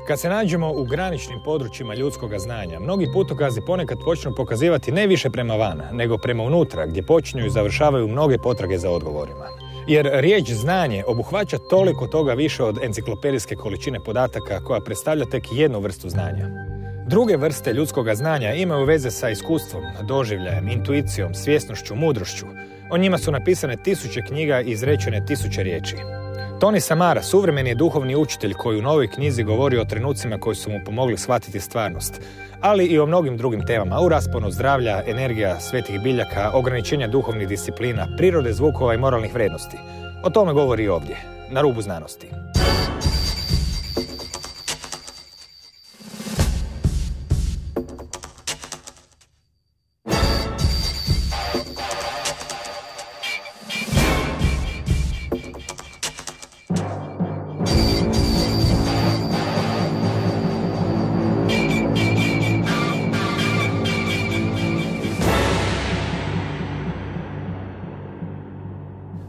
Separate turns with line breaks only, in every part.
Kad se nađemo u graničnim područjima ljudskog znanja, mnogi putokazi ponekad počnu pokazivati ne više prema van, nego prema unutra, gdje počinju i završavaju mnoge potrage za odgovorima. Jer riječ znanje obuhvaća toliko toga više od enciklopedijske količine podataka koja predstavlja tek jednu vrstu znanja. Druge vrste ljudskog znanja imaju veze sa iskustvom, doživljajem, intuicijom, svjesnošću, mudrošću. O njima su napisane 1000 knjiga i izrečene 1000 riječi. Samara, suvremeni je duhovni učitelj koji u novoj knjizi govori o trenucima koji su mu pomogli shvatiti stvarnost, ali i o mnogim drugim temama, u rasponu zdravlja, energija, svetih biljaka, ograničenja duhovnih disciplina, prirode zvukova i moralnih vrijednosti. O tome govori i ovdje, na Rubu Znanosti.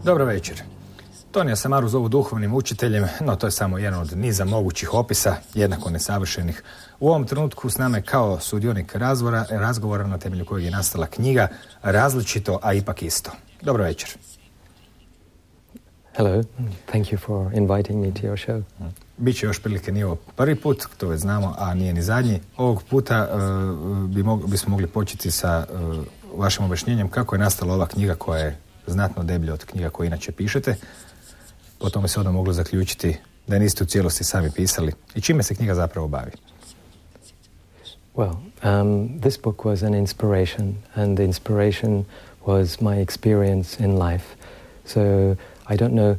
Dobro večer. Samaru zovu duhovnim učiteljem, no to je samo jedan od niza mogućih opisa, jednako nesavršenih. U ovom trenutku s nama je kao sudionik razgovora na temelju kojeg je nastala knjiga Različito, a ipak isto. Dobro večer.
Hello, thank you for inviting me to your show.
Biće još prilike, nije ovo prvi put, to već znamo, a nije ni zadnji. Ovog puta bismo mogli početi sa vašim objašnjenjem kako je nastala ova knjiga koja je znatno deblja od knjiga koje inače pišete. Po tome se onda moglo zaključiti da niste u cijelosti sami pisali. I čime se knjiga zapravo bavi?
Well, this book was an inspiration, and the inspiration was my experience in life. So I don't know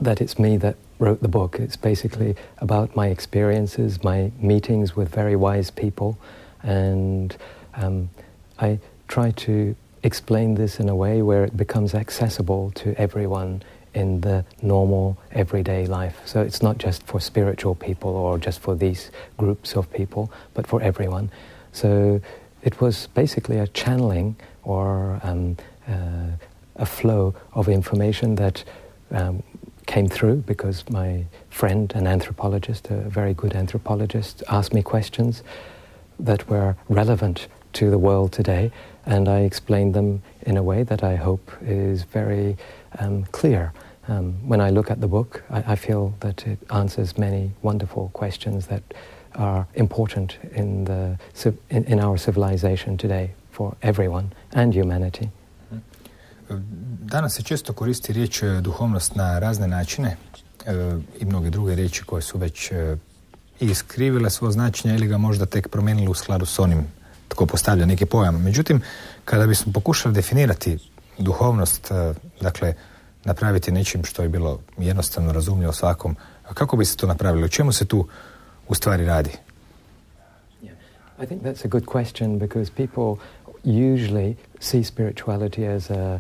that it's me that wrote the book. It's basically about my experiences, my meetings with very wise people, and I try to explain this in a way where it becomes accessible to everyone in the normal, everyday life. So it's not just for spiritual people or just for these groups of people, but for everyone. So it was basically a channeling or a flow of information that came through because my friend, an anthropologist, a very good anthropologist, asked me questions that were relevant to the world today, and I explained them in a way that I hope is very clear. When I look at the book, I feel that it answers many wonderful questions that are important in our civilization today for everyone and humanity.
Danas se često koristi riječ duhovnost na razne načine i mnoge druge riječi koje su već iskrivile svoje značenje ili ga možda tek promijenili u skladu s onim tko postavlja neki pojam. Međutim, kada bismo pokušali definirati duhovnost, dakle, napraviti nečim što je bilo jednostavno razumljivo svakom, kako bi se to napravilo? O čemu se tu u stvari radi?
I think that's a good question because people usually see spirituality as a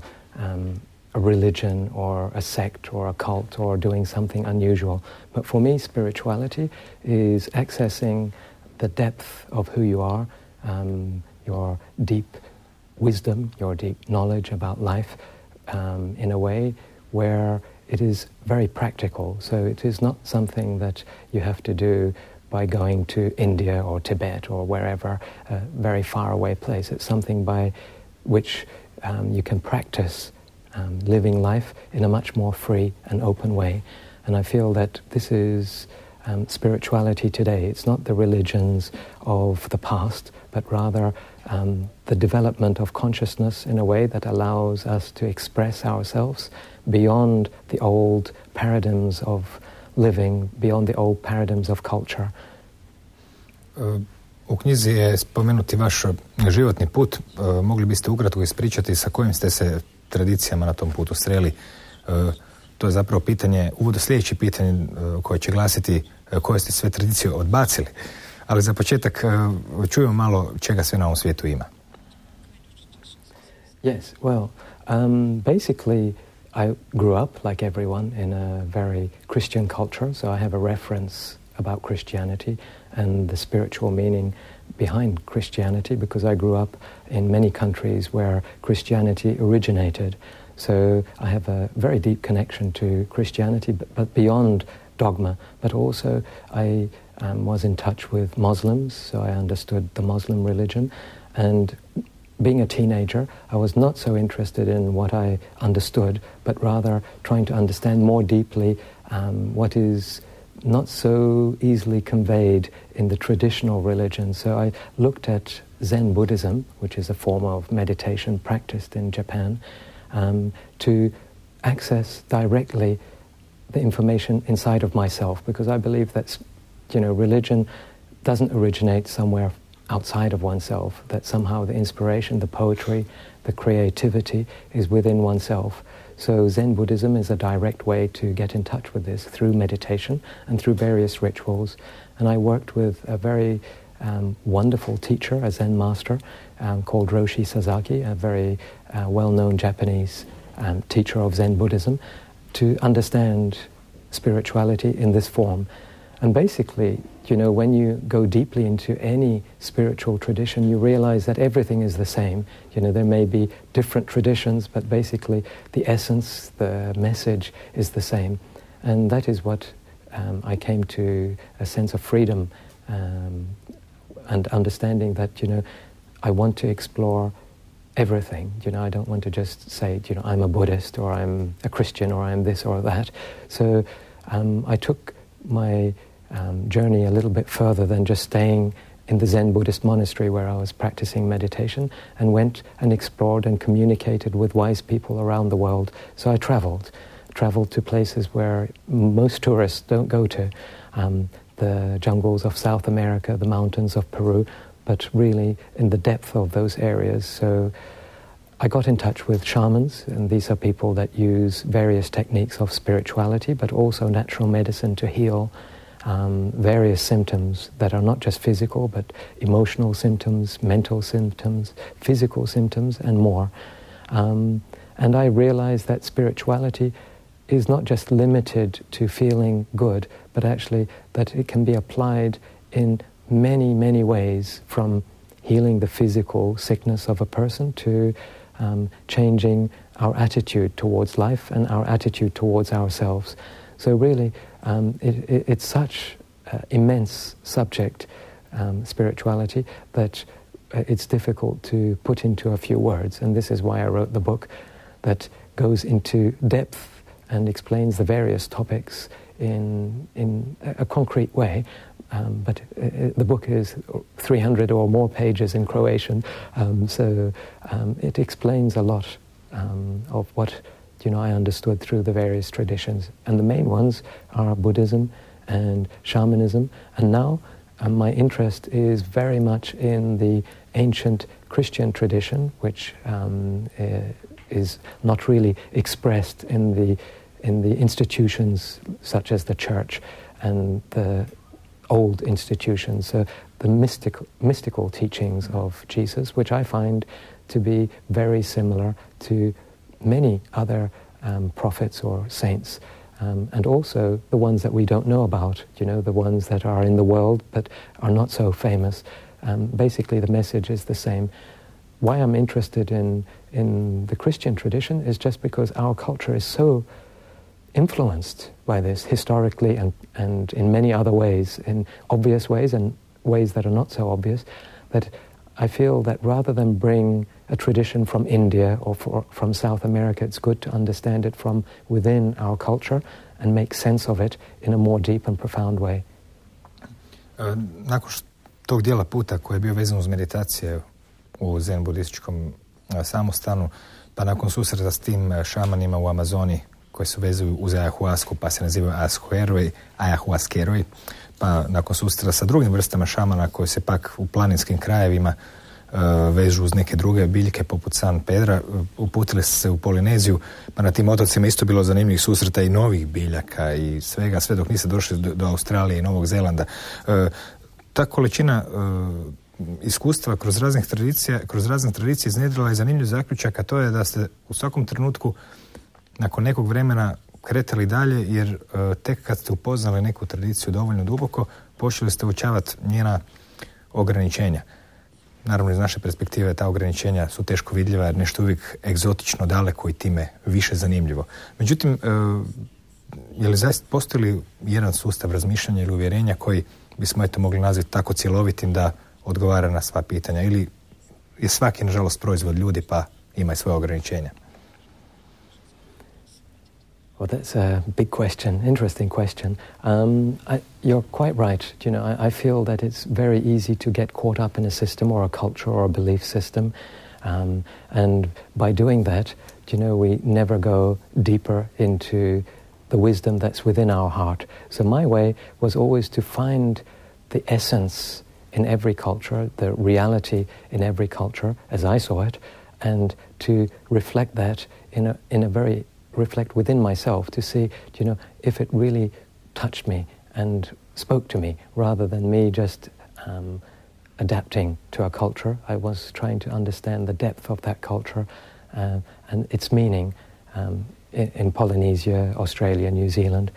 religion or a sect or a cult or doing something unusual. But for me, spirituality is accessing the depth of who you are, your deep wisdom, your deep knowledge about life in a way where it is very practical. So it is not something that you have to do by going to India or Tibet or wherever, a very far away place. It's something by which you can practice living life in a much more free and open way. And I feel that this is spirituality today. It's not the religions of the past, but rather the development of consciousness in a way that allows us to express ourselves beyond the old paradigms of living, beyond the old paradigms of culture.
U knjizi je spomenuti vaš životni put. Mogli biste ukratko ispričati sa kojim ste se tradicijama na tom putu sreli? To je zapravo pitanje, sljedeće pitanje koje će glasiti koje ste sve tradicije odbacili. Ali za početak čujemo malo čega sve na ovom svijetu ima.
Yes, well, basically I grew up like everyone in a very Christian culture, so I have a reference about Christianity and the spiritual meaning behind Christianity because I grew up in many countries where Christianity originated. So I have a very deep connection to Christianity, but beyond dogma. But also I was in touch with Muslims, so I understood the Muslim religion. And being a teenager, I was not so interested in what I understood, but rather trying to understand more deeply what is not so easily conveyed in the traditional religion. So I looked at Zen Buddhism, which is a form of meditation practiced in Japan, to access directly the information inside of myself, because I believe that, religion doesn't originate somewhere outside of oneself, that somehow the inspiration, the poetry, the creativity is within oneself. So Zen Buddhism is a direct way to get in touch with this through meditation and through various rituals. And I worked with a very wonderful teacher, a Zen master, called Roshi Sasaki, a very well-known Japanese teacher of Zen Buddhism, to understand spirituality in this form. And basically, when you go deeply into any spiritual tradition, you realize that everything is the same. There may be different traditions, but basically the essence, the message is the same. And that is what I came to a sense of freedom and understanding that, I want to explore everything. I don't want to just say, I'm a Buddhist or I'm a Christian or I'm this or that. So I took my journey a little bit further than just staying in the Zen Buddhist monastery where I was practicing meditation, and went and explored and communicated with wise people around the world. So I traveled to places where most tourists don't go to, the jungles of South America, the mountains of Peru, but really in the depth of those areas. So I got in touch with shamans, and these are people that use various techniques of spirituality, but also natural medicine to heal various symptoms that are not just physical, but emotional symptoms, mental symptoms, physical symptoms, and more. And I realized that spirituality is not just limited to feeling good, but actually that it can be applied in many, many ways, from healing the physical sickness of a person to changing our attitude towards life and our attitude towards ourselves. So really, it's such an immense subject, spirituality, that it's difficult to put into a few words. And this is why I wrote the book that goes into depth and explains the various topics in a concrete way. But the book is 300 or more pages in Croatian, so it explains a lot of what I understood through the various traditions. And the main ones are Buddhism and shamanism. And now my interest is very much in the ancient Christian tradition, which is not really expressed in the institutions such as the church and the old institutions, the mystical teachings of Jesus, which I find to be very similar to many other prophets or saints, and also the ones that we don't know about, the ones that are in the world but are not so famous. Basically the message is the same. Why I'm interested in the Christian tradition is just because our culture is so influenced by this historically and in many other ways, in obvious ways and ways that are not so obvious, that I feel that rather than bring a tradition from India or from South America, it's good to understand it from within our culture and make sense of it in a more deep and profound way.
Nakon tog dijela puta koji je bio vezan uz meditacije u Zen budističkom samostanu, pa nakon susreta s tim šamanima u Amazoni koji se vezuju uz ayahuasku, pa se nazivaju ayahuaskeroj, pa nakon susreta sa drugim vrstama šamana koji se pak u planinskim krajevima vežu uz neke druge biljke poput San Pedra, uputili se u Polineziju, pa na tim otocima isto bilo zanimljivih susreta i novih biljaka i svega, sve dok niste došli do Australije i Novog Zelanda. Ta količina iskustva kroz razne tradicije iznjedrila je zanimljiv zaključak, a to je da ste u svakom trenutku nakon nekog vremena kretali dalje, jer tek kad ste upoznali neku tradiciju dovoljno duboko, počeli ste uočavati njena ograničenja. naravno iz naše perspektive ta ograničenja su teško vidljiva jer nešto uvijek egzotično daleko i time više zanimljivo. Međutim, je li zaista postoji li jedan sustav razmišljanja ili uvjerenja koji bismo mogli nazvati tako cjelovitim da odgovara na sva pitanja, ili je svaki nažalost proizvod ljudi pa ima i svoje ograničenja?
Well, that's a big question, interesting question. You're quite right. I feel that it's very easy to get caught up in a system or a culture or a belief system. And by doing that, we never go deeper into the wisdom that's within our heart. So my way was always to find the essence in every culture, the reality in every culture as I saw it, and to reflect that reflect within myself to see, if it really touched me and spoke to me, rather than me just adapting to a culture. I was trying to understand the depth of that culture and its meaning in Polynesia, Australia, New Zealand.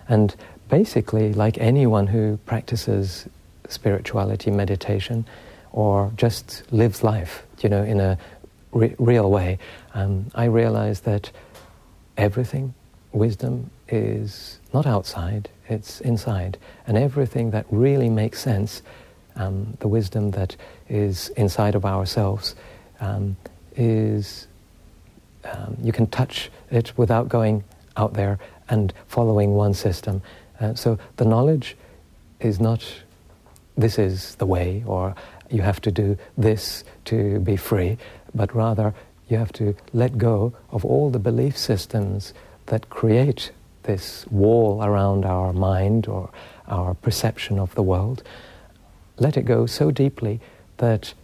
And basically, like anyone who practices spirituality, meditation, or just lives life, in a real way, I realized that everything, wisdom, is not outside, it's inside. And everything that really makes sense, the wisdom that is inside of ourselves, is you can touch it without going out there and following one system. So the knowledge is not, this is the way, or you have to do this to be free, but rather you have to let go of all the belief systems that create this wall around our mind or our perception of the world. Let it go so deeply that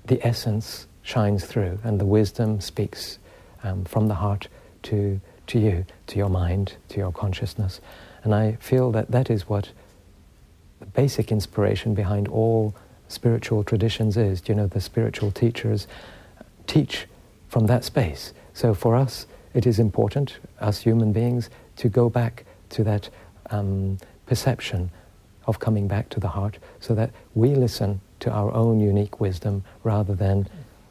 the essence shines through and the wisdom speaks from the heart to you, to your mind, to your consciousness. And I feel that that is what the basic inspiration behind all spiritual traditions is. The spiritual teachers teach from that space. So for us, it is important, us human beings, to go back to that perception of coming back to the heart so that we listen to our own unique wisdom rather than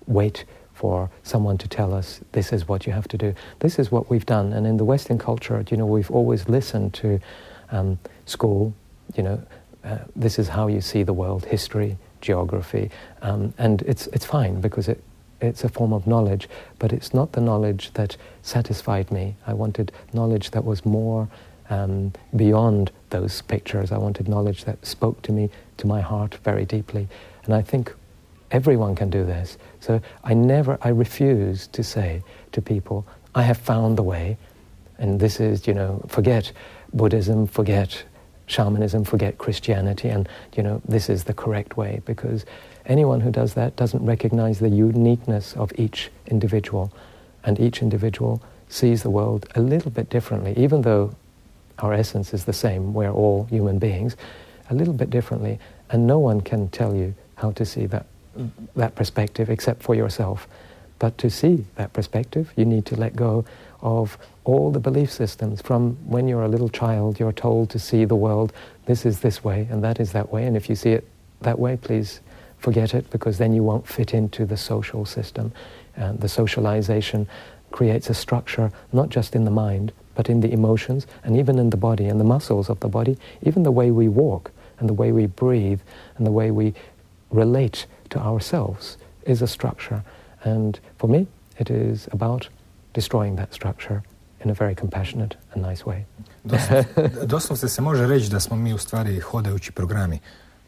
wait for someone to tell us, this is what you have to do. This is what we've done. And in the Western culture, we've always listened to school, this is how you see the world, history, geography. And it's fine because it's a form of knowledge, but it's not the knowledge that satisfied me. I wanted knowledge that was more beyond those pictures. I wanted knowledge that spoke to me, to my heart very deeply. And I think everyone can do this. So I refuse to say to people, I have found the way, and this is, forget Buddhism, forget shamanism, forget Christianity, and, this is the correct way, because anyone who does that doesn't recognize the uniqueness of each individual, and each individual sees the world a little bit differently, even though our essence is the same, we're all human beings, a little bit differently, and no one can tell you how to see that perspective except for yourself. But to see that perspective, you need to let go of all the belief systems. From when you're a little child, you're told to see the world, this is this way and that is that way, and if you see it that way, please forget it, because then you won't fit into the social system. The socialization creates a structure not just in the mind, but in the emotions and even in the body and the muscles of the body, even the way we walk and the way we breathe and the way we relate to ourselves is a structure. And for me, it is about destroying that structure in a very compassionate and nice way.
Doslovce se može reći da smo mi u stvari hodajući programi.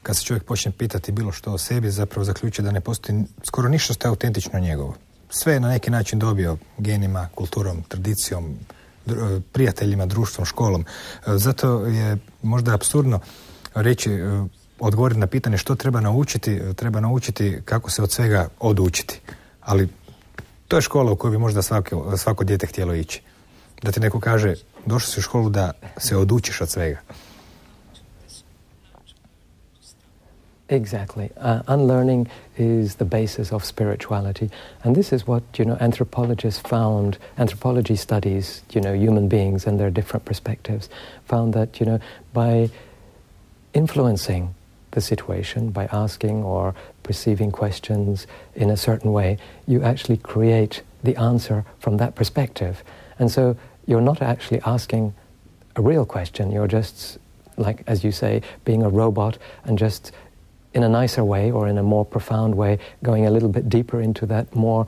Kad se čovjek počne pitati bilo što o sebi, zapravo zaključuje da ne postoji skoro ništa što je autentično njegovo. Sve je na neki način dobio genima, kulturom, tradicijom, prijateljima, društvom, školom. Zato je možda apsurdno reći, odgovoriti na pitanje što treba naučiti kako se od svega odučiti. Ali to je škola u koju bi možda svako dijete htjelo ići. Da ti neko kaže, došao si u školu da se odučiš od svega.
Exactly. Unlearning is the basis of spirituality. And this is what, anthropologists found. Anthropology studies, human beings and their different perspectives. Found that, by influencing the situation by asking or perceiving questions in a certain way, you actually create the answer from that perspective. And so you're not actually asking a real question, you're just, like, as you say, being a robot and just in a nicer way or in a more profound way, going a little bit deeper into that more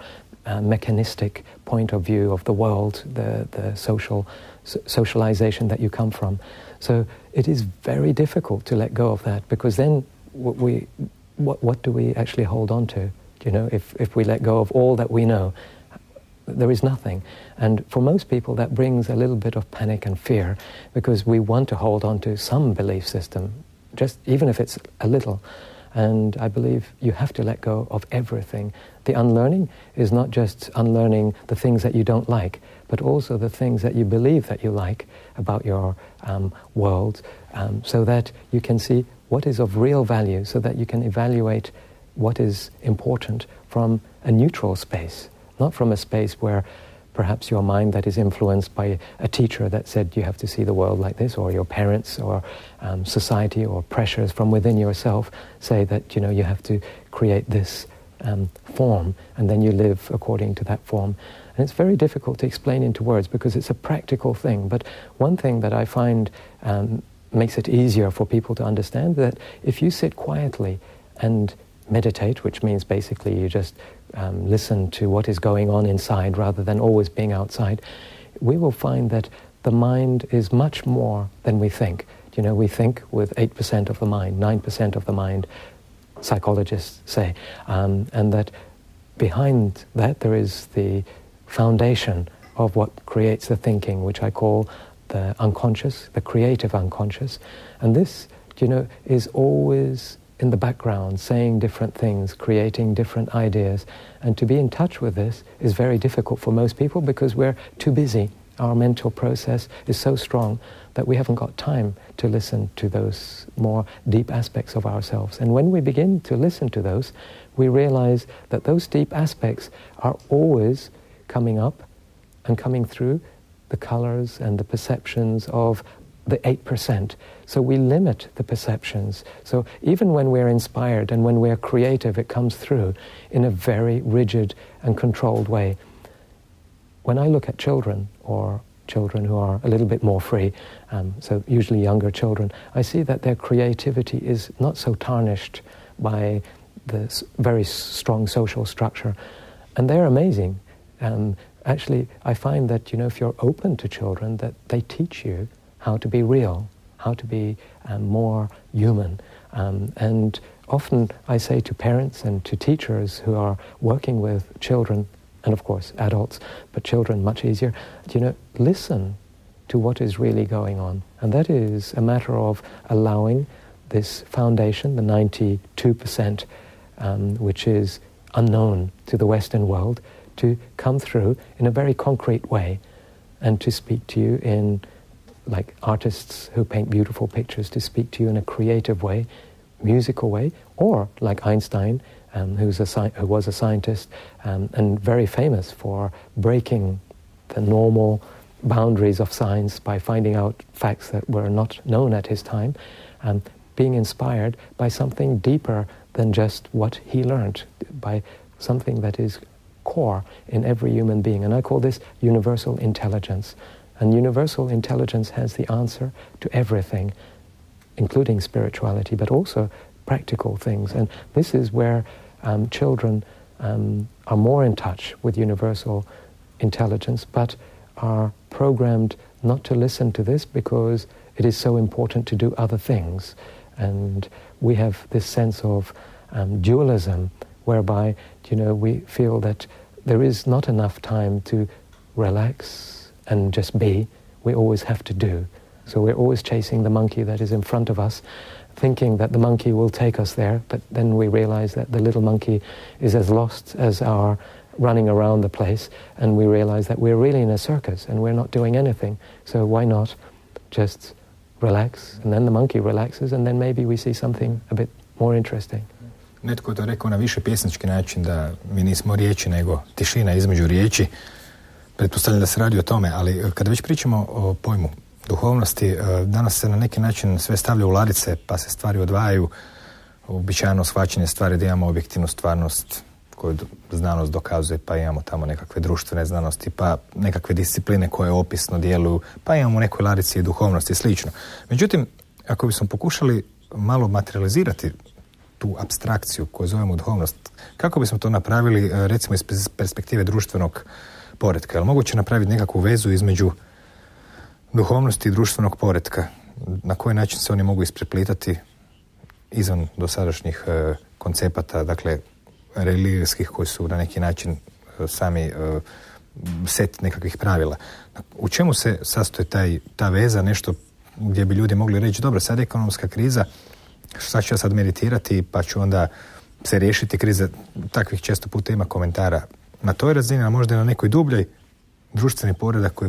mechanistic point of view of the world, the socialization that you come from. So it is very difficult to let go of that, because then what do we actually hold on to? You know, if we let go of all that we know, there is nothing. And for most people that brings a little bit of panic and fear, because we want to hold on to some belief system, just even if it's a little. And I believe you have to let go of everything. The unlearning is not just unlearning the things that you don't like, but also the things that you believe that you like about your world, so that you can see what is of real value, so that you can evaluate what is important from a neutral space, not from a space where perhaps your mind that is influenced by a teacher that said you have to see the world like this, or your parents, or society, or pressures from within yourself say that, you know, you have to create this form, and then you live according to that form. And it's very difficult to explain into words, because it's a practical thing. But one thing that I find makes it easier for people to understand, that if you sit quietly and meditate, which means basically you just listen to what is going on inside rather than always being outside, we will find that the mind is much more than we think. You know, we think with 8% of the mind, 9% of the mind, psychologists say, and that behind that there is the foundation of what creates the thinking, which I call the unconscious, the creative unconscious. And this, you know, is always in the background, saying different things, creating different ideas. And to be in touch with this is very difficult for most people, because we're too busy. Our mental process is so strong that we haven't got time to listen to those more deep aspects of ourselves. And when we begin to listen to those, we realize that those deep aspects are always coming up and coming through the colors and the perceptions of the 8%. So we limit the perceptions. So even when we're inspired and when we're creative, it comes through in a very rigid and controlled way. When I look at children, or children who are a little bit more free, so usually younger children, I see that their creativity is not so tarnished by the very strong social structure. And they're amazing. Actually, I find that, you know, if you're open to children, that they teach you how to be real, how to be more human. And often I say to parents and to teachers who are working with children, and of course adults, but children much easier, you know, listen to what is really going on. And that is a matter of allowing this foundation, the 92%, which is unknown to the Western world, to come through in a very concrete way, and to speak to you in, like artists who paint beautiful pictures, to speak to you in a creative way, musical way, or like Einstein, who was a scientist and very famous for breaking the normal boundaries of science by finding out facts that were not known at his time, being inspired by something deeper than just what he learned, by something that is core in every human being. And I call this universal intelligence. And universal intelligence has the answer to everything, including spirituality, but also practical things. And this is where children are more in touch with universal intelligence, but are programmed not to listen to this because it is so important to do other things. And we have this sense of dualism, whereby, you know, we feel that there is not enough time to relax and just be. We always have to do. So we're always chasing the monkey that is in front of us, thinking that the monkey will take us there, but then we realize that the little monkey is as lost as our running around the place, and we realize that we're really in a circus and we're not doing anything. So why not just relax, and then the monkey relaxes, and then maybe we see something a bit more interesting.
Netko je to rekao na više pjesnički način, da mi nismo riječi nego tišina između riječi. Pretpostavljam da se radi o tome, ali kada već pričamo o pojmu duhovnosti, danas se na neki način sve stavlja u ladice, pa se stvari odvajaju. uobičajeno shvaćanje stvari da imamo objektivnu stvarnost koju znanost dokazuje, pa imamo tamo nekakve društvene znanosti, pa nekakve discipline koje opisno djeluju, pa imamo nekoj larici i duhovnosti i slično. Međutim, ako bismo pokušali malo materializirati tu apstrakciju koju zovemo duhovnost, kako bismo to napravili, recimo iz perspektive društvenog poretka? Je li moguće napraviti nekakvu vezu između duhovnosti i društvenog poretka? Na koji način se oni mogu ispreplitati izvan dosadašnjih koncepata, dakle, religijskih koji su na neki način sami set nekakvih pravila. U čemu se sastoji ta veza, nešto gdje bi ljudi mogli reći, dobro, sad je ekonomska kriza, sad ću ja sad meditirati pa ću onda se riješiti krize. Takvih često puta ima komentara na toj razini, a možda i na nekoj dubljoj društveni poredak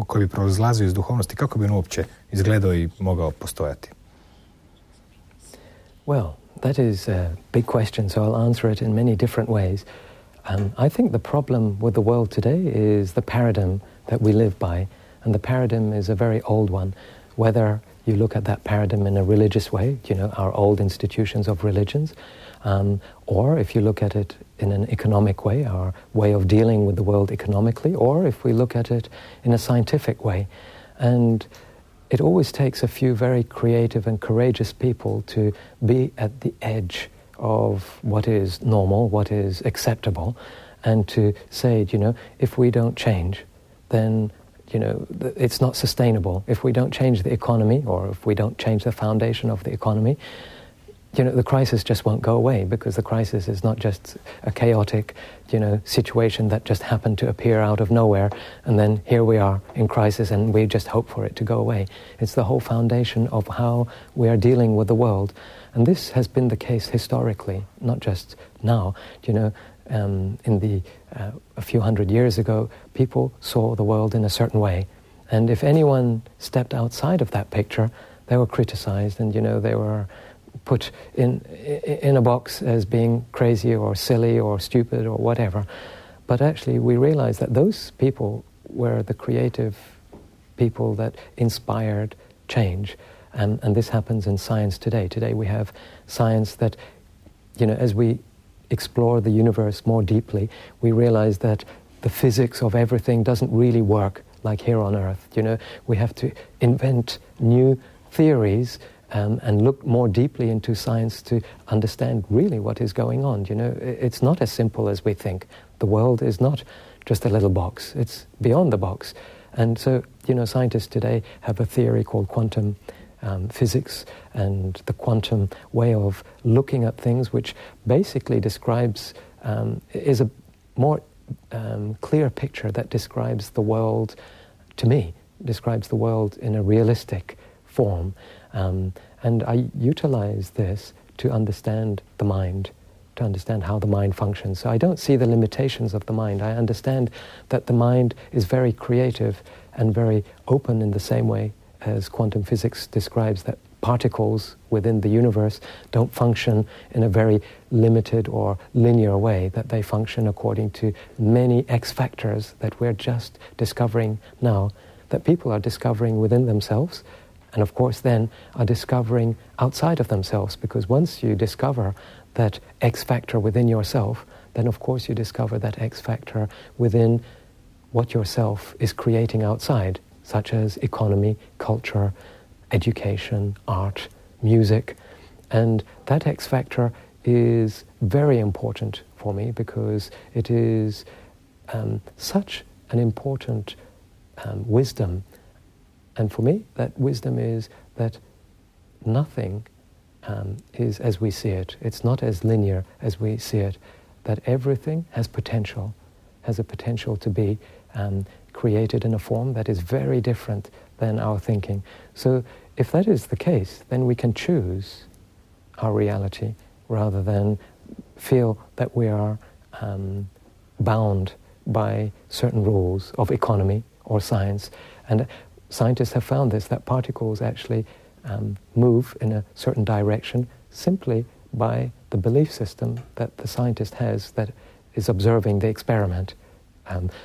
koji bi proizlazio iz duhovnosti. Kako bi on uopće izgledao i mogao postojati?
Well, that is a big question, so I'll answer it in many different ways. I think the problem with the world today is the paradigm that we live by, and the paradigm is a very old one. Whether you look at that paradigm in a religious way, you know, our old institutions of religions, or if you look at it in an economic way, our way of dealing with the world economically, or if we look at it in a scientific way. And it always takes a few very creative and courageous people to be at the edge of what is normal, what is acceptable, and to say, you know, if we don't change, then, you know, it's not sustainable. If we don't change the economy, or if we don't change the foundation of the economy, you know, the crisis just won't go away, because the crisis is not just a chaotic, you know, situation that just happened to appear out of nowhere, and then here we are in crisis and we just hope for it to go away. It's the whole foundation of how we are dealing with the world. And this has been the case historically, not just now. You know, a few hundred years ago, people saw the world in a certain way. And if anyone stepped outside of that picture, they were criticized, and, you know, they were put in a box as being crazy or silly or stupid or whatever. But actually we realized that those people were the creative people that inspired change. And this happens in science today. Today we have science that, you know, as we explore the universe more deeply, we realize that the physics of everything doesn't really work like here on Earth. You know, we have to invent new theories and look more deeply into science to understand really what is going on. You know, it's not as simple as we think. The world is not just a little box. It's beyond the box. And so, you know, scientists today have a theory called quantum physics, and the quantum way of looking at things, which basically describes, is a more clear picture that describes the world, to me, describes the world in a realistic form. And I utilize this to understand the mind, to understand how the mind functions. So I don't see the limitations of the mind. I understand that the mind is very creative and very open in the same way as quantum physics describes that particles within the universe don't function in a very limited or linear way, that they function according to many X factors that we're just discovering now, that people are discovering within themselves, and of course then are discovering outside of themselves, because once you discover that X factor within yourself, then of course you discover that X factor within what yourself is creating outside, such as economy, culture, education, art, music. And that X factor is very important for me, because it is such an important wisdom. And for me, that wisdom is that nothing is as we see it. It's not as linear as we see it. That everything has potential, has a potential to be created in a form that is very different than our thinking. So if that is the case, then we can choose our reality rather than feel that we are bound by certain rules of economy or science. And scientists have found this, that particles actually move in a certain direction simply by the belief system that the scientist has that is observing the experiment.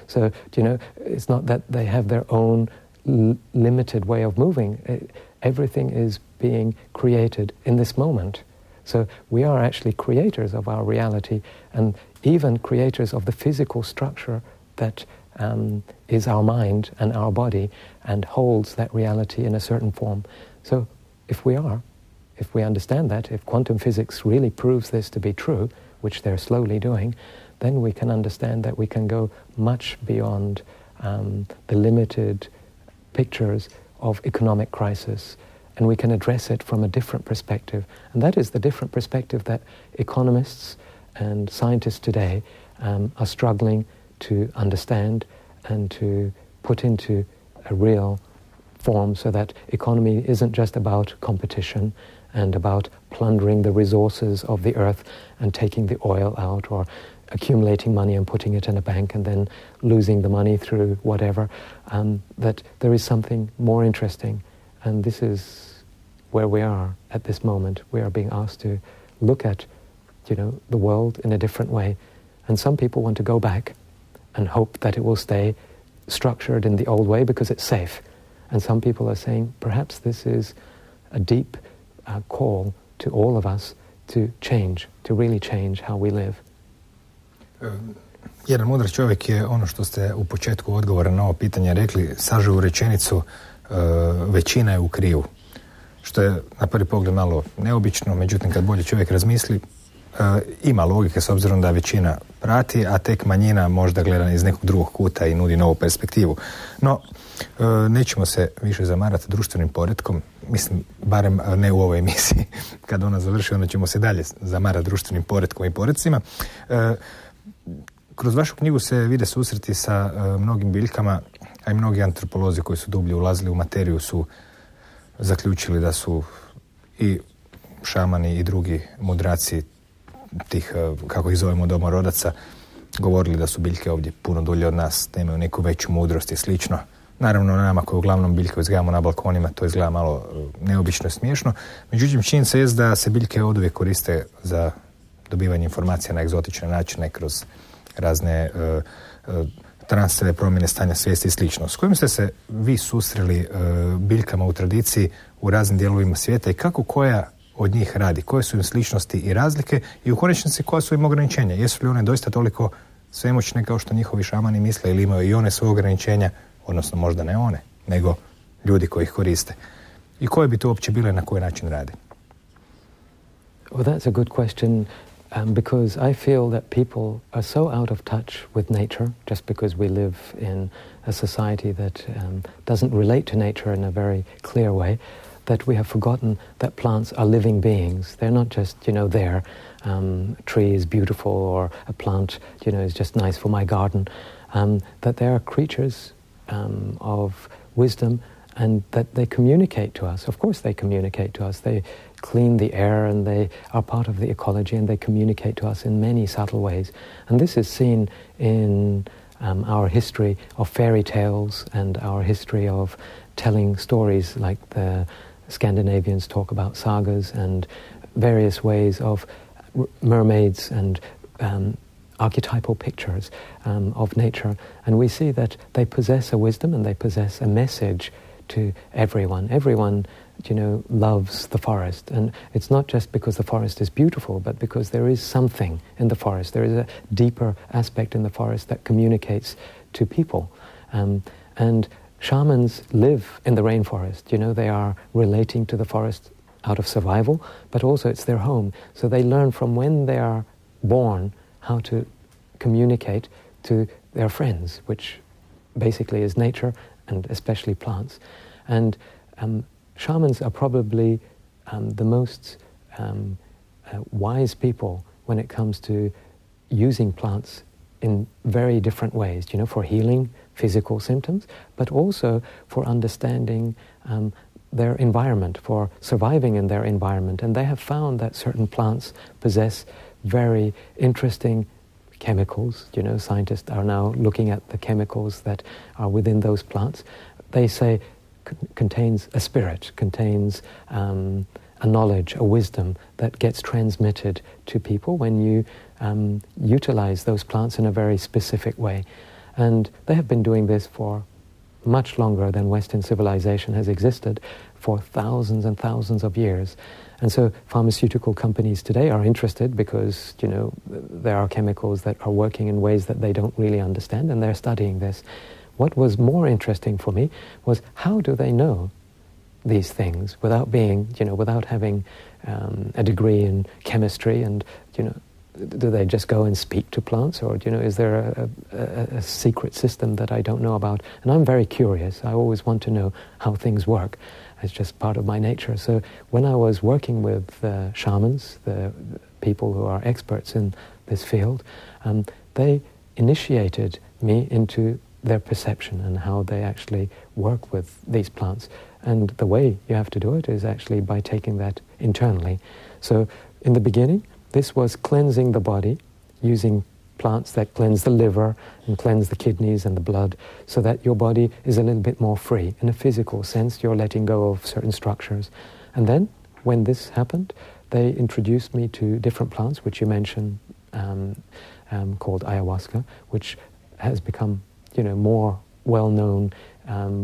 So, you know, it's not that they have their own limited way of moving. Everything is being created in this moment So we are actually creators of our reality, and even creators of the physical structure that is our mind and our body and holds that reality in a certain form. So if we understand that, if quantum physics really proves this to be true, which they're slowly doing, then we can understand that we can go much beyond the limited pictures of economic crisis, and we can address it from a different perspective. And that is the different perspective that economists and scientists today are struggling to understand and to put into a real form, so that economy isn't just about competition and about plundering the resources of the earth and taking the oil out, or accumulating money and putting it in a bank and then losing the money through whatever, that there is something more interesting. And this is where we are at this moment. We are being asked to look at, the world in a different way. And some people want to go back and hope that it will stay structured in the old way because it's safe. And some people are saying, perhaps this is a deep call to all of us to change, to really change how we live.
Jedan mudar čovjek je, ono što ste u početku odgovora na ovo pitanje rekli, sažeo u rečenicu većina je u krivu. Što je na prvi pogled malo neobično, međutim kad bolje čovjek razmisli, ima logike s obzirom da većina prati, a tek manjina možda gleda iz nekog drugog kuta i nudi novu perspektivu. No, nećemo se više zamarati društvenim poretkom, mislim, barem ne u ovoj emisiji. Kad ona završi, onda ćemo se dalje zamarati društvenim poretkom i poretcima. Kroz vašu knjigu se vide susreti sa mnogim biljkama, a i mnogi antropolozi koji su dublje ulazili u materiju su zaključili da su i šamani i drugi mudraci tih, kako ih zovemo, domorodaca, govorili da su biljke ovdje puno dulje od nas, da imaju neku veću mudrost i slično. Naravno, nama koji uglavnom biljke uzgajamo na balkonima, to izgleda malo neobično i smiješno. Međutim, činjenica je da se biljke oduvijek koriste za dobivanje informacija na egzotične načine, kroz razne transfere, promjene stanja svijesti i slično. S kojim ste se vi susreli biljkama u tradiciji u raznim dijelovima svijeta i kako koja od njih radi? Koje su im sličnosti i razlike i u konačnici koja su im ograničenja? Jesu li one doista toliko svemoćne kao što njihovi šamani misle, ili imaju i one svoje ograničenja, odnosno možda ne one, nego ljudi koji ih koriste? I koje bi to uopće bile, na koji način rade?
Well, that's a good question. Because I feel that people are so out of touch with nature, just because we live in a society that doesn't relate to nature in a very clear way, that we have forgotten that plants are living beings. They're not just, there. A tree is beautiful, or a plant, is just nice for my garden. That they are creatures of wisdom, and that they communicate to us. Of course they communicate to us. They clean the air, and they are part of the ecology, and they communicate to us in many subtle ways. And this is seen in our history of fairy tales and our history of telling stories, like the Scandinavians talk about sagas and various ways of mermaids and archetypal pictures of nature. And we see that they possess a wisdom and they possess a message to everyone. Everyone, loves the forest. And it's not just because the forest is beautiful, but because there is something in the forest. There is a deeper aspect in the forest that communicates to people. And shamans live in the rainforest. They are relating to the forest out of survival, but also it's their home. So they learn from when they are born how to communicate to their friends, which basically is nature, and especially plants. And shamans are probably the most wise people when it comes to using plants in very different ways, for healing physical symptoms, but also for understanding their environment, for surviving in their environment. And they have found that certain plants possess very interesting chemicals. Scientists are now looking at the chemicals that are within those plants. They say contains a spirit, contains a knowledge, a wisdom that gets transmitted to people when you utilize those plants in a very specific way. And they have been doing this for much longer than Western civilization has existed, for thousands and thousands of years. And so pharmaceutical companies today are interested because, there are chemicals that are working in ways that they don't really understand, and they're studying this. What was more interesting for me was, how do they know these things without being, without having a degree in chemistry, and, do they just go and speak to plants, or, is there a secret system that I don't know about? And I'm very curious. I always want to know how things work. It's just part of my nature. So when I was working with shamans, the people who are experts in this field, they initiated me into their perception and how they actually work with these plants. And the way you have to do it is actually by taking that internally. So in the beginning, this was cleansing the body using plants that cleanse the liver and cleanse the kidneys and the blood, so that your body is a little bit more free. In a physical sense, you're letting go of certain structures. And then, when this happened, they introduced me to different plants, which you mentioned, called ayahuasca, which has become, more well-known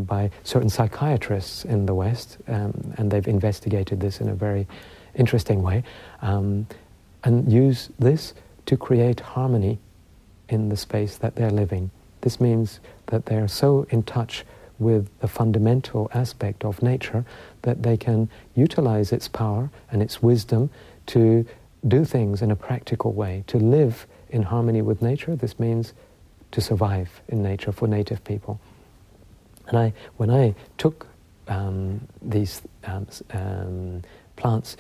by certain psychiatrists in the West, and they've investigated this in a very interesting way, and use this to create harmony in the space that they're living. This means that they're so in touch with the fundamental aspect of nature that they can utilize its power and its wisdom to do things in a practical way, to live in harmony with nature. This means to survive in nature for native people. And when I took these plants,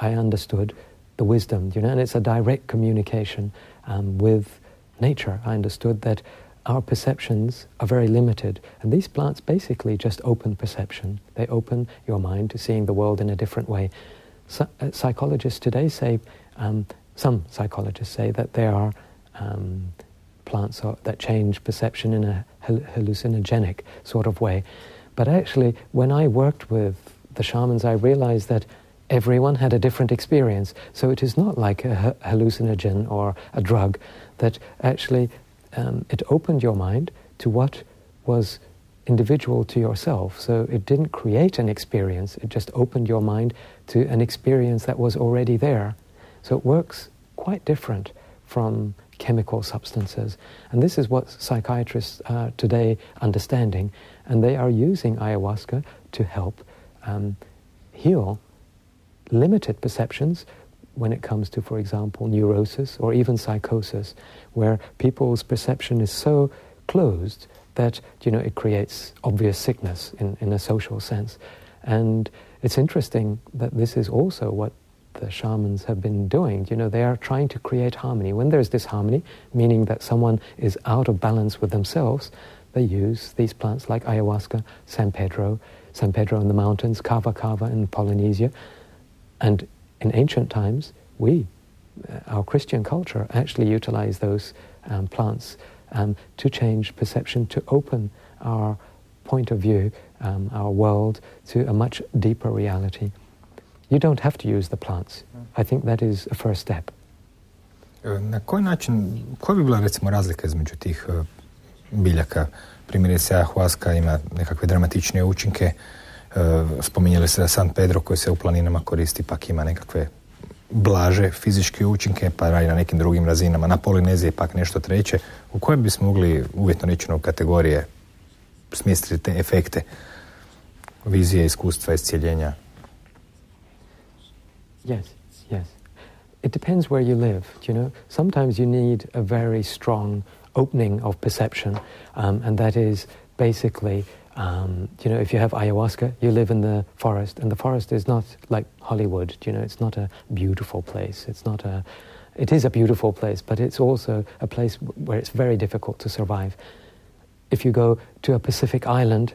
I understood the wisdom, and it's a direct communication with nature. I understood that our perceptions are very limited, and these plants basically just open perception. They open your mind to seeing the world in a different way. Psychologists today say, some psychologists say that there are plants that change perception in a hallucinogenic sort of way. But actually, when I worked with the shamans, I realized that everyone had a different experience. So it is not like a hallucinogen or a drug, that actually it opened your mind to what was individual to yourself. So it didn't create an experience, it just opened your mind to an experience that was already there. So it works quite different from chemical substances. And this is what psychiatrists are today understanding, and they are using ayahuasca to help heal limited perceptions when it comes to, for example, neurosis or even psychosis, where people's perception is so closed that, it creates obvious sickness in a social sense. And it's interesting that this is also what the shamans have been doing. They are trying to create harmony. When there's disharmony, meaning that someone is out of balance with themselves, they use these plants like ayahuasca, San Pedro in the mountains, kava in Polynesia. And in ancient times, our Christian culture, actually utilized those plants to change perception, to open our point of view, our world, to a much deeper reality. You don't have to use the plants. I think that is a first step.
Na koji način, koja bi bila recimo razlika između tih biljaka? Primjerice, ayahuasca ima nekakve dramatičnije učinke. Spominjali se da San Pedro koji se u planinama koristi pak ima nekakve blaže fizičke učinke, pa radi na nekim drugim razinama. Na Polineziji pak nešto treće. U kojem bismo mogli uvjetno rečeno kategorije smjestiti te efekte vizije, iskustva, iscijeljenja?
Yes. It depends where you live, Sometimes you need a very strong opening of perception, and that is basically, if you have ayahuasca, you live in the forest, and the forest is not like Hollywood, it's not a beautiful place. It is a beautiful place, but it's also a place where it's very difficult to survive. If you go to a Pacific island,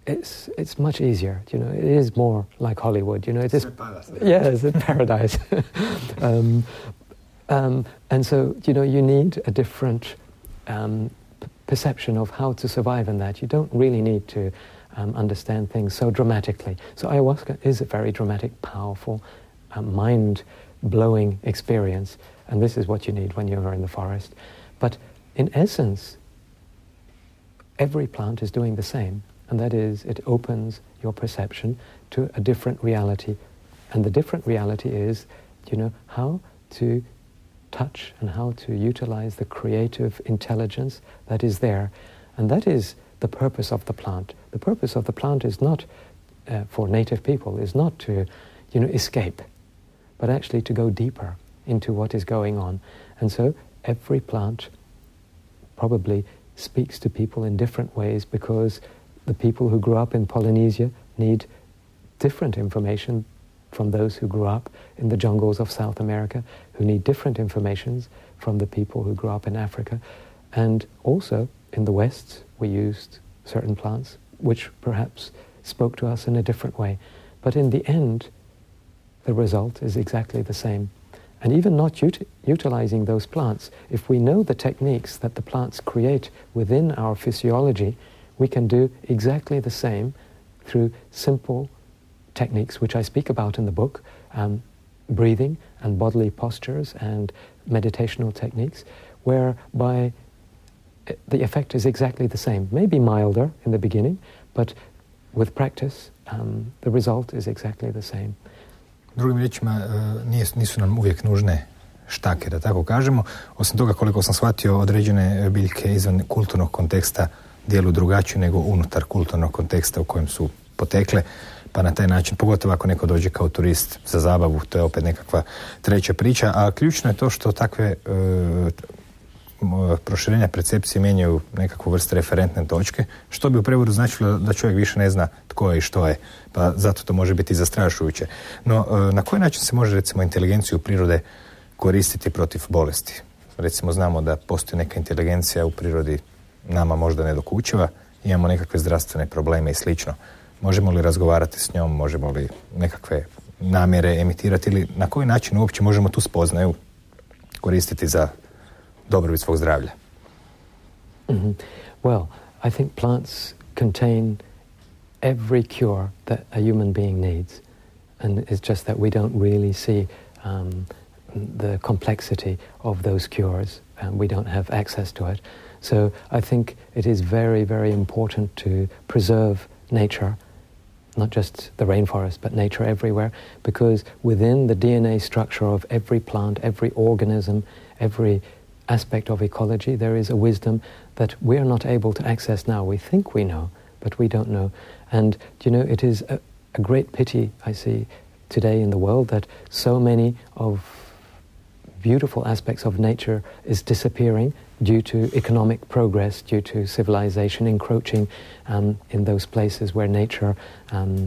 it's much easier, it is more like Hollywood, it is, it's a paradise. And so, you need a different perception of how to survive in that. You don't really need to understand things so dramatically. So ayahuasca is a very dramatic, powerful, mind-blowing experience, and this is what you need when you're in the forest. But in essence, every plant is doing the same, and that is, it opens your perception to a different reality. And the different reality is, how to touch and how to utilize the creative intelligence that is there. And that is the purpose of the plant. The purpose of the plant is not, for native people, is not to, escape, but actually to go deeper into what is going on. And so every plant probably speaks to people in different ways, because the people who grew up in Polynesia need different information from those who grew up in the jungles of South America, who need different informations from the people who grew up in Africa. And also in the West, we used certain plants which perhaps spoke to us in a different way. But in the end, the result is exactly the same. And even not utilizing those plants, if we know the techniques that the plants create within our physiology, we can do exactly the same through simple techniques, which I speak about in the book, breathing and bodily postures and meditational techniques, whereby the effect is exactly the same. Maybe milder in the beginning, but with practice, the result is exactly the same.
Drugim riječima, nisu nam uvijek nužne štake, da tako kažemo. Osim toga, koliko sam shvatio, određene biljke izvan kulturnog konteksta djeluju drugačije nego unutar kulturnog konteksta u kojem su potekle, pa na taj način, pogotovo ako neko dođe kao turist za zabavu, to je opet nekakva treća priča, a ključno je to što takve proširenja percepcije mijenjaju nekakvu vrstu referentne točke, što bi u prevodu značilo da čovjek više ne zna tko je i što je, pa zato to može biti zastrašujuće. No, na koji način se može, recimo, inteligenciju prirode koristiti protiv bolesti? Recimo, znamo da postoji neka inteligencija u prirodi nama možda nedokučiva, imamo nekakve zdravstvene probleme i slično. Možemo li razgovarati s njom, možemo li nekakve namjere emitirati, ili na koji način uopće možemo tu spoznaju koristiti za dobrobit svog zdravlja?
Mm-hmm. Well, I think plants contain every cure that a human being needs, and it's just that we don't really see the complexity of those cures, and we don't have access to it. So I think it is very, very important to preserve nature, not just the rainforest, but nature everywhere, because within the DNA structure of every plant, every organism, every aspect of ecology, there is a wisdom that we are not able to access now. We think we know, but we don't know. And, it is a great pity, I see, today in the world that so many of beautiful aspects of nature is disappearing due to economic progress, due to civilization encroaching in those places where nature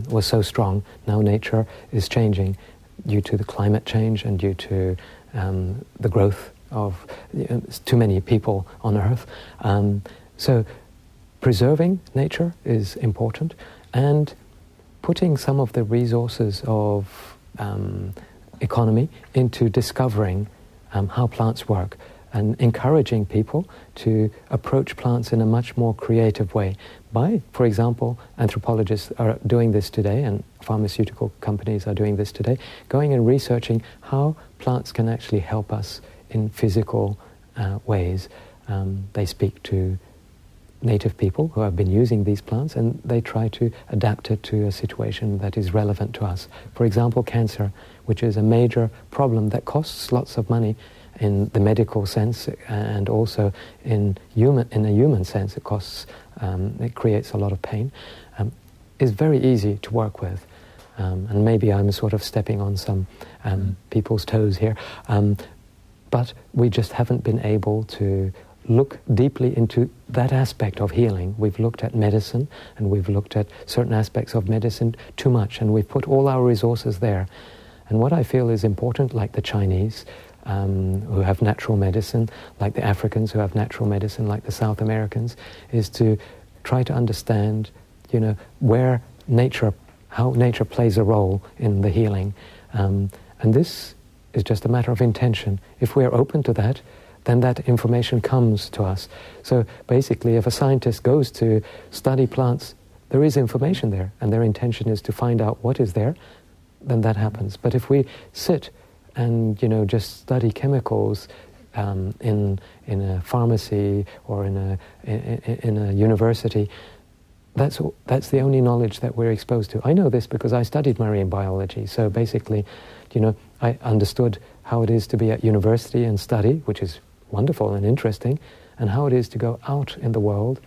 was so strong. Now nature is changing due to the climate change and due to the growth of too many people on Earth. So preserving nature is important, and putting some of the resources of economy into discovering how plants work, and encouraging people to approach plants in a much more creative way. By, for example, anthropologists are doing this today, and pharmaceutical companies are doing this today, going and researching how plants can actually help us in physical ways. They speak to native people who have been using these plants, and they try to adapt it to a situation that is relevant to us. For example, cancer, which is a major problem that costs lots of money in the medical sense, and also in a human sense, it creates a lot of pain, is very easy to work with. And maybe I'm sort of stepping on some people's toes here, but we just haven't been able to look deeply into that aspect of healing. We've looked at medicine, and we've looked at certain aspects of medicine too much, and we've put all our resources there. And what I feel is important, like the Chinese, who have natural medicine, like the Africans who have natural medicine, like the South Americans, is to try to understand, how nature plays a role in the healing. And this is just a matter of intention. If we are open to that, then that information comes to us. So basically, if a scientist goes to study plants, there is information there, and their intention is to find out what is there, then that happens. But if we sit and just study chemicals in a pharmacy or in a university, that's the only knowledge that we're exposed to. I know this because I studied marine biology. So basically, I understood how it is to be at university and study, which is wonderful and interesting, and how it is to go out in the world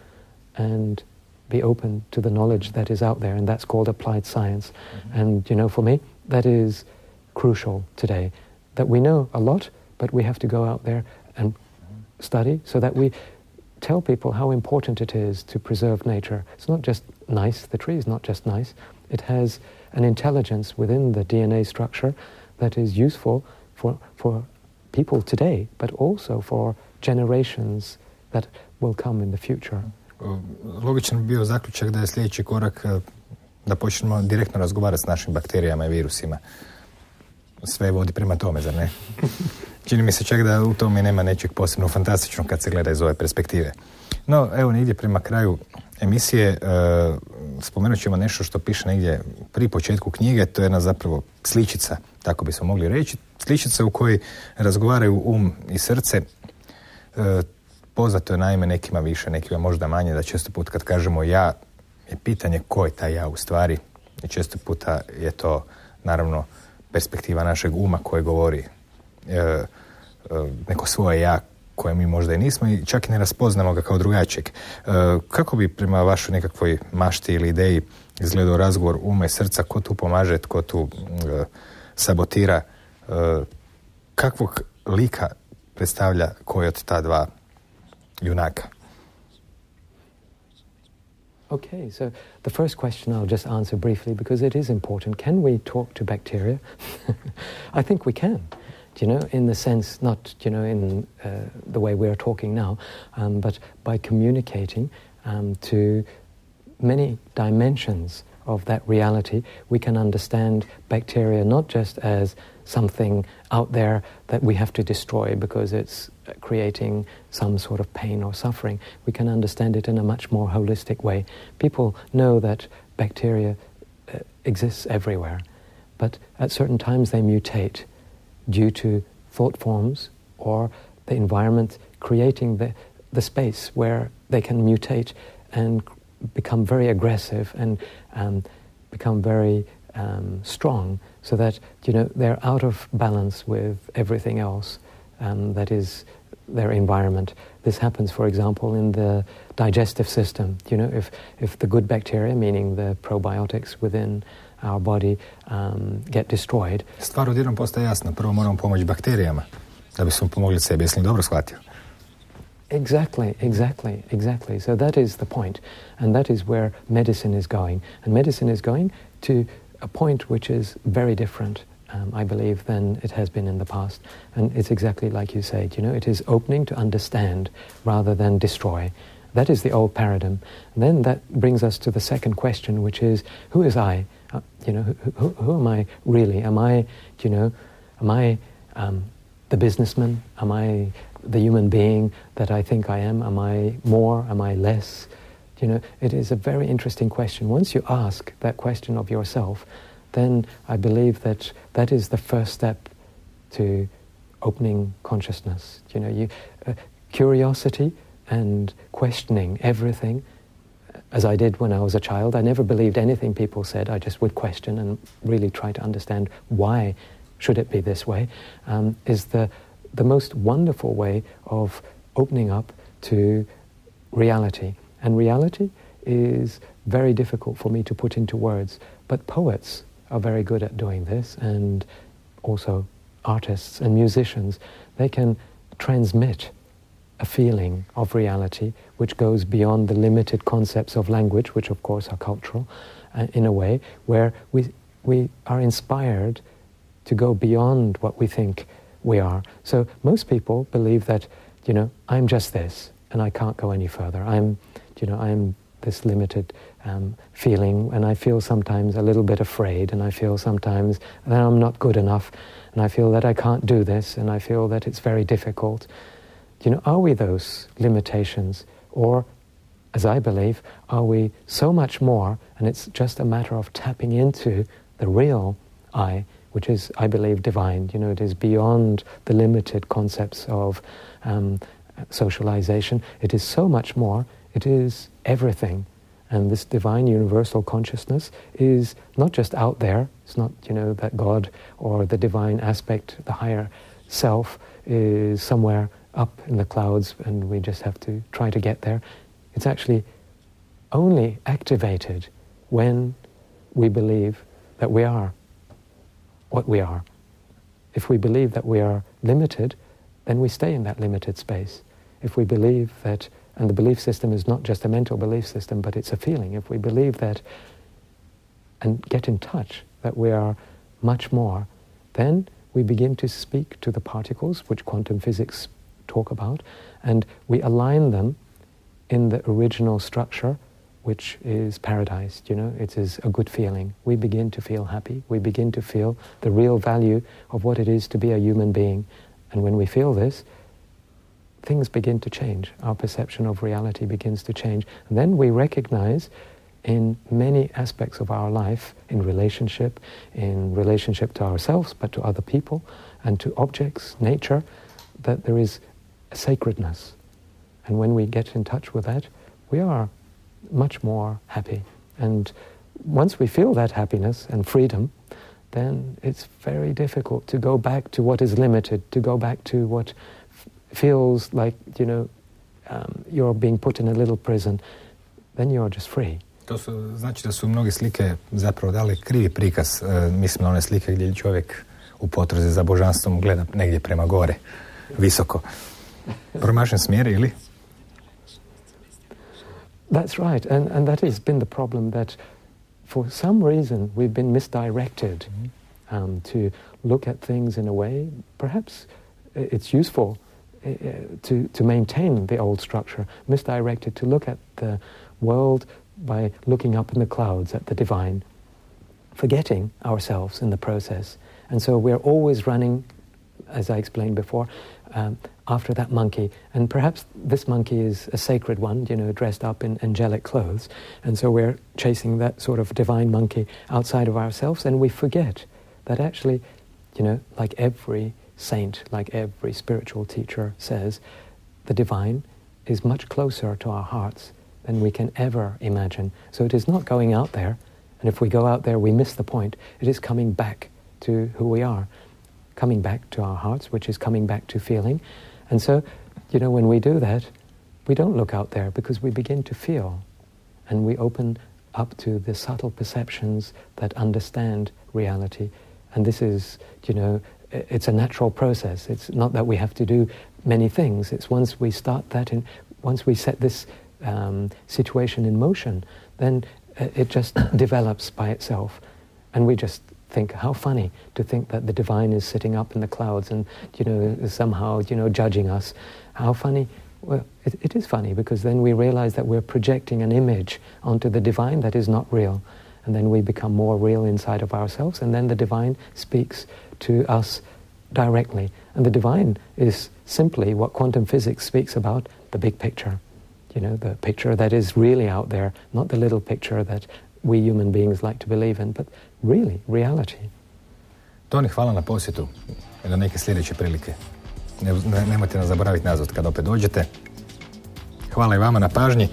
and be open to the knowledge that is out there, and that's called applied science. Mm-hmm. And, for me, that is crucial today, that we know a lot, but we have to go out there and study so that we tell people how important it is to preserve nature. It's not just nice, the tree is not just nice, it has an intelligence within the DNA structure that is useful for people today, but also for generations that will come in the future.
Logičan bi bio zaključak da je sljedeći korak da počnemo direktno razgovarati s našim bakterijama i virusima. Sve vodi prema tome, zar ne? Čini mi se čak da u tome nema nečeg posebno fantastičnog kad se gleda iz ove perspektive. No, evo negdje prema kraju emisije spomenut ćemo nešto što piše negdje pri početku knjige. To je jedna zapravo sličica, tako bismo mogli reći. Sličica u kojoj razgovaraju i srce. Poznato je naime nekima više, nekima možda manje, da često put kad kažemo ja, je pitanje ko je taj ja u stvari. I često puta je to naravno perspektiva našeg uma koji govori neko svoje ja koje mi možda i nismo i čak i ne raspoznamo ga kao drugačijeg. Kako bi prema vašoj nekakvoj mašti ili ideji izgledao razgovor uma i srca, ko tu pomaže, ko tu sabotira, kakvog lika predstavlja koji od ta dva junaka?
Okay, so the first question I'll just answer briefly because it is important. Can we talk to bacteria? I think we can, in the sense, not, in the way we're talking now, but by communicating to many dimensions of that reality, we can understand bacteria not just as something out there that we have to destroy because it's creating some sort of pain or suffering. We can understand it in a much more holistic way. People know that bacteria exists everywhere, but at certain times they mutate due to thought forms or the environment creating the space where they can mutate and become very aggressive and become very strong, so that they're out of balance with everything else that is their environment. This happens, for example, in the digestive system. If the good bacteria, meaning the probiotics within our body, get destroyed.
Stvar odjednom postaje jasna. Prvo moramo pomoći bakterijama da bismo pomogli sebi. Jesam li dobro shvatio?
Exactly. So that is the point. And that is where medicine is going. And medicine is going to a point which is very different, I believe, than it has been in the past. And it's exactly like you said, it is opening to understand rather than destroy. That is the old paradigm. And then that brings us to the second question, which is, who is I? Who am I really? Am I the businessman? Am I the human being that I think I am? Am I more? Am I less? It is a very interesting question. Once you ask that question of yourself, then I believe that is the first step to opening consciousness. Curiosity and questioning everything, as I did when I was a child. I never believed anything people said. I just would question and really try to understand why should it be this way, is the most wonderful way of opening up to reality. And reality is very difficult for me to put into words, but poets are very good at doing this, and also artists and musicians. They can transmit a feeling of reality which goes beyond the limited concepts of language, which of course are cultural, in a way where we are inspired to go beyond what we think we are. So most people believe that, I'm just this and I can't go any further. I'm this limited feeling, and I feel sometimes a little bit afraid, and I feel sometimes that I'm not good enough, and I feel that I can't do this, and I feel that it's very difficult. Are we those limitations? Or, as I believe, are we so much more, and it's just a matter of tapping into the real I, which is, I believe, divine. It is beyond the limited concepts of socialization. It is so much more. It is everything. And this divine universal consciousness is not just out there. It's not, that God or the divine aspect, the higher self, is somewhere up in the clouds and we just have to try to get there. It's actually only activated when we believe that we are what we are. If we believe that we are limited, then we stay in that limited space. If we believe that, and the belief system is not just a mental belief system, but it's a feeling. If we believe that and get in touch that we are much more, then we begin to speak to the particles, which quantum physics talk about, and we align them in the original structure, which is paradise, it is a good feeling. We begin to feel happy. We begin to feel the real value of what it is to be a human being. And when we feel this, things begin to change. Our perception of reality begins to change. And then we recognize in many aspects of our life, in relationship to ourselves, but to other people, and to objects, nature, that there is a sacredness. And when we get in touch with that, we are much more happy. And once we feel that happiness and freedom, then it's very difficult to go back to what is limited, to go back to what feels like, you're being put in a little prison. Then you're just free.
To znači da su mnoge slike zapravo dali krivi prikaz, mislim na one slike gdje čovjek u potrazi za božanstvom gleda negdje prema gore, visoko. Promašen smjer ili?
That's right, and that has been the problem, that for some reason we've been misdirected to look at things in a way. Perhaps it's useful to maintain the old structure, misdirected to look at the world by looking up in the clouds at the divine, forgetting ourselves in the process. And so we're always running, as I explained before, after that monkey. And perhaps this monkey is a sacred one, dressed up in angelic clothes. And so we're chasing that sort of divine monkey outside of ourselves, and we forget that actually, like every saint, like every spiritual teacher says, the divine is much closer to our hearts than we can ever imagine. So it is not going out there, and if we go out there, we miss the point. It is coming back to who we are, coming back to our hearts, which is coming back to feeling. And so, when we do that, we don't look out there because we begin to feel, and we open up to the subtle perceptions that understand reality. And this is, it's a natural process. It's not that we have to do many things. It's once we start that, once we set this situation in motion, then it just develops by itself. And we just think, how funny to think that the divine is sitting up in the clouds and, somehow, judging us. How funny? Well, it is funny, because then we realize that we're projecting an image onto the divine that is not real. And then we become more real inside of ourselves, and then the divine speaks to us directly. And the divine is simply what quantum physics speaks about, the big picture. The picture that is really out there, not the little picture that we human beings like to believe in, but really, reality.
Toni, hvala na posjetu i do neke sljedeće prilike. Nemojte nas zaboraviti nazvat kad opet dođete. Hvala i vama na pažnji.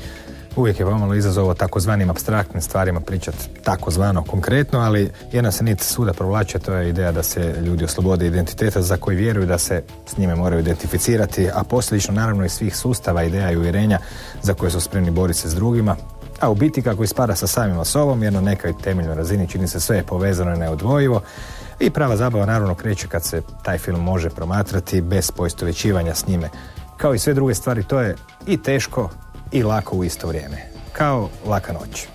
Uvijek je pomalo izazovo takozvanim apstraktnim stvarima pričati takozvano konkretno, ali jedna se nit svuda provlače, to je ideja da se ljudi oslobode identiteta za koji vjeruju da se s njime moraju identificirati, a posljedično naravno i svih sustava, ideja i uvjerenja za koje su spremni boriti se s drugima. A u biti, kako ispada sa samima sobom, jer na nekoj temeljnoj razini čini se sve povezano i neodvojivo. I prava zabava naravno kreće kad se taj film može promatrati bez poistovjećivanja s njime. Kao i sve druge stvari, to je i teško i lako u isto vrijeme. Kao laka noć.